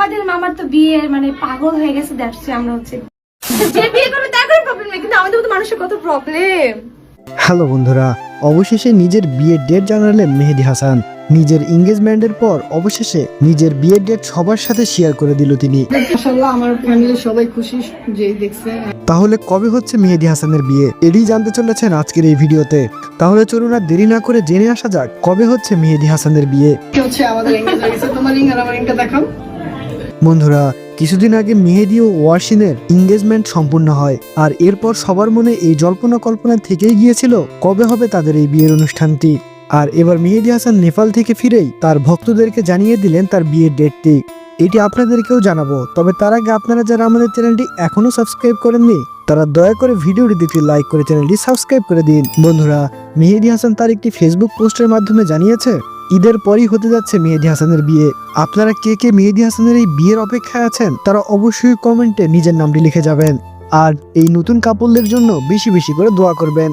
আমাদের মামার তো বিয়ে মানে পাগল হয়ে গেছে, দেখছি আমরা হচ্ছে যে বিয়ে করবে তার কোনো প্রবলেম নেই, কিন্তু আমাদের মতো মানুষের কত প্রবলেম। হ্যালো বন্ধুরা, অবশেষে নিজের বিয়ের ডেট জানালেন মেহেদী হাসান। নিজের এঙ্গেজমেন্টের পর অবশেষে নিজের বিয়ের ডেট সবার সাথে শেয়ার করে দিল তিনি। মাশাআল্লাহ, আমার ফ্যামিলি সবাই খুশি যে দেখছে। তাহলে কবে হচ্ছে মেহেদী হাসানের বিয়ে, এটাই জানতে চলেছেন আজকের এই ভিডিওতে। তাহলে চলুন আর দেরি না করে জেনে আসা যাক কবে হচ্ছে মেহেদী হাসানের বিয়ে। কি হচ্ছে আমাদের এঙ্গেজ হয়ে গেছে, তোমার রিং আর আমার রিংটা দেখাও। বন্ধুরা, কিছুদিন আগে মেহেদী ও ওয়াসিনের এঙ্গেজমেন্ট সম্পূর্ণ হয়, আর এরপর সবার মনে এই জল্পনা কল্পনা থেকেই গিয়েছিল কবে হবে তাদের এই বিয়ের অনুষ্ঠানটি। আর এবার মেহেদী হাসান নেপাল থেকে ফিরেই তার ভক্তদেরকে জানিয়ে দিলেন তার বিয়ের ডেটটি। এটি আপনাদেরকেও জানাবো, তবে তার আগে আপনারা যারা আমাদের চ্যানেলটি এখনো সাবস্ক্রাইব করেননি তারা দয়া করে ভিডিওটি একটি লাইক করে চ্যানেলটি সাবস্ক্রাইব করে দিন। বন্ধুরা, মেহেদী হাসান তার একটি ফেসবুক পোস্টের মাধ্যমে জানিয়েছে ঈদের পরই হতে যাচ্ছে মেহেদী হাসানের বিয়ে। আপনারা কে কে মেহেদী হাসানের এই বিয়ের অপেক্ষায় আছেন তারা অবশ্যই কমেন্টে নিজের নামটি লিখে যাবেন, আর এই নতুন কাপলদের জন্য বেশি বেশি করে দোয়া করবেন।